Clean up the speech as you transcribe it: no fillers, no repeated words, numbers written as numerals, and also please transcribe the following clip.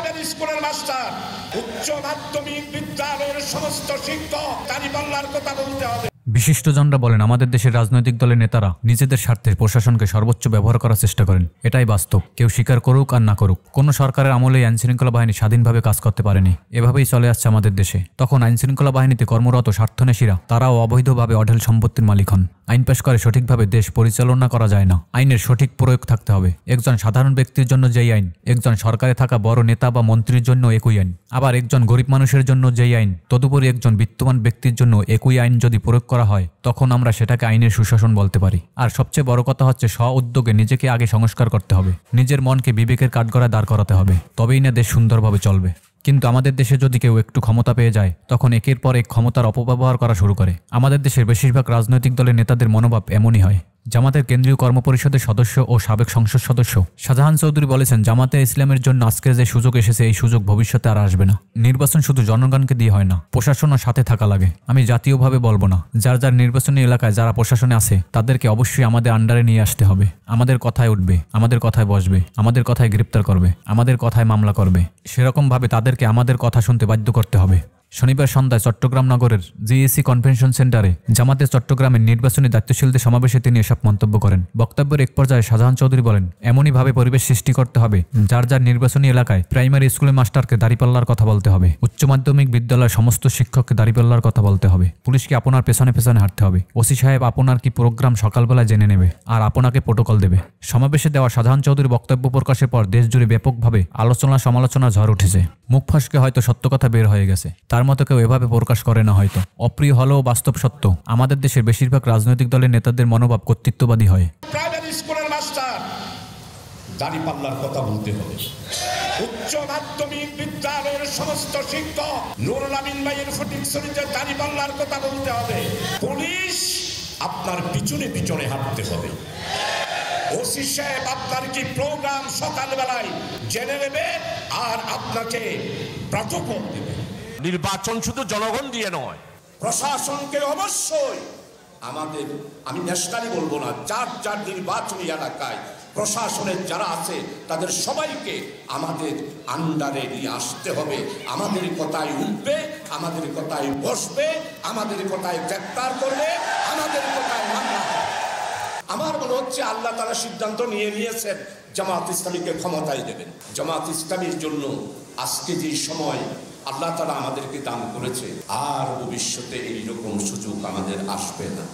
Primary স্কুলের master, উচ্চ মাধ্যমিক বিদ্যালয়ের সমস্ত শিক্ষক দাঁড়িপাল্লার কথা বলতে হবে। বিশিষ্টজনরা বলেন, আমাদের দেশের রাজনৈতিক দলের নেতারা নিজেদের স্বার্থে প্রশাসনকে সর্বোচ্চ ব্যবহার করার চেষ্টা করেন। এটাই বাস্তব, কেউ স্বীকার করুক আর না করুক। কোনো সরকারের আমলে আইনশৃঙ্খলা বাহিনী স্বাধীনভাবে কাজ করতে পারেনি। এভাবেই চলে আসছে আমাদের দেশে। তখন আইনশৃঙ্খলা বাহিনীতে কর্মরত স্বার্থন্বেষীরা তারাও অবৈধভাবে অঢেল সম্পত্তির মালিক হন। আইন পাশ করে সঠিকভাবে দেশ পরিচালনা করা যায় না। আইনের সঠিক প্রয়োগ থাকতে হবে। একজন সাধারণ ব্যক্তির জন্য যেই আইন, একজন সরকারে থাকা বড় নেতা বা মন্ত্রীর জন্য একই আইন। আবার একজন গরিব মানুষের জন্য যেই আইন, তদুপরি একজন বিত্তমান ব্যক্তির জন্য একই আইন যদি প্রয়োগ করা হয়, তখন আমরা সেটাকে আইনের সুশাসন বলতে পারি। আর সবচেয়ে বড় কথা হচ্ছে, স্ব উদ্যোগে নিজেকে আগে সংস্কার করতে হবে। নিজের মনকে বিবেকের কাঠগড়ায় দাঁড় করাতে হবে, তবেই না দেশ সুন্দরভাবে চলবে। কিন্তু আমাদের দেশে যদি কেউ একটু ক্ষমতা পেয়ে যায়, তখন একের পর এক ক্ষমতার অপব্যবহার করা শুরু করে। আমাদের দেশের বেশিরভাগ রাজনৈতিক দলের নেতাদের মনোভাব এমনই হয়। জামাতের কেন্দ্রীয় কর্মপরিষদের সদস্য ও সাবেক সংসদ সদস্য শাহজাহান চৌধুরী বলেছেন, জামাতে ইসলামের জন্য আজকের যে সুযোগ এসেছে, এই সুযোগ ভবিষ্যতে আর আসবে না। নির্বাচন শুধু জনগণকে দিয়ে হয় না, প্রশাসনও সাথে থাকা লাগে। আমি জাতীয়ভাবে বলবো না, যার যার নির্বাচনী এলাকায় যারা প্রশাসনে আছে তাদেরকে অবশ্যই আমাদের আন্ডারে নিয়ে আসতে হবে। আমাদের কথায় উঠবে, আমাদের কথায় বসবে, আমাদের কথায় গ্রেপ্তার করবে, আমাদের কথায় মামলা করবে। সেরকমভাবে তাদেরকে আমাদের কথা শুনতে বাধ্য করতে হবে। শনিবার সন্ধ্যায় চট্টগ্রাম নগরের জিএসি কনভেনশন সেন্টারে জামাতের চট্টগ্রামের নির্বাচনী দায়িত্বশীলদের সমাবেশে তিনি এসব মন্তব্য করেন। বক্তব্যের এক পর্যায়ে শাহজাহান চৌধুরী বলেন, এমনইভাবে পরিবেশ সৃষ্টি করতে হবে যার যার নির্বাচনী এলাকায় প্রাইমারি স্কুলের মাস্টারকে দাঁড়িপাল্লার কথা বলতে হবে, উচ্চ মাধ্যমিক বিদ্যালয়ের সমস্ত শিক্ষককে দাঁড়িপাল্লার কথা বলতে হবে, পুলিশকে আপনার পেছনে পেছনে হাঁটতে হবে, ওসি সাহেব আপনার কি প্রোগ্রাম সকালবেলায় জেনে নেবে আর আপনাকে প্রোটোকল দেবে। সমাবেশে দেওয়া শাহজাহান চৌধুরীর বক্তব্য প্রকাশের পর দেশজুড়ে ব্যাপকভাবে আলোচনা সমালোচনা ঝড় উঠেছে। মুখ ফসকে হয়তো সত্য কথা বের হয়ে গেছে, তার মতো কেউ এভাবে প্রকাশ করে না। হয়তো অপ্রিয় হলেও বাস্তব সত্য, আমাদের দেশের বেশিরভাগ রাজনৈতিক দলের নেতাদের মনোভাব কর্তৃত্ববাদী হয়। প্রাইমারি স্কুলের মাস্টার, দাঁড়িপাল্লার কথা বলতে হবে। উচ্চ মাধ্যমিক বিদ্যালয়ের সমস্ত শিক্ষক, নুরুল আমিন ভাইয়ের ফটিকছড়িতে দাঁড়িপাল্লার কথা বলতে হবে। পুলিশ আপনার পিছনে পিছনে হাঁটতে হবে। ওসি সাহেব আপনার কি প্রোগ্রাম সকালবেলায় জেনে নেবে আর আপনাকে প্রটোকল দেবে। নির্বাচন শুধু জনগণ দিয়ে নয়, প্রশাসনকে অবশ্যই আমি ন্যাশনালি বলবো না, যার যার নির্বাচনী এলাকায় প্রশাসনের যারা আছে তাদের সবাইকে আমাদের আন্ডারে নিয়ে আসতে হবে। আমাদের কথায় উঠবে, আমাদের কথায় বসবে, আমাদের কথায় গ্রেপ্তার করবে, আমাদের কথায় মামলা। আমার মনে হচ্ছে আল্লাহ তাআলা সিদ্ধান্ত নিয়েছেন জামাত ইসলামীকে ক্ষমতায় দেবেন। জামাত ইসলামীর জন্য আজকে যে সময় আল্লাহ তাআলা আমাদেরকে দান করেছে, আর ভবিষ্যতে এইরকম সুযোগ আমাদের আসবে না।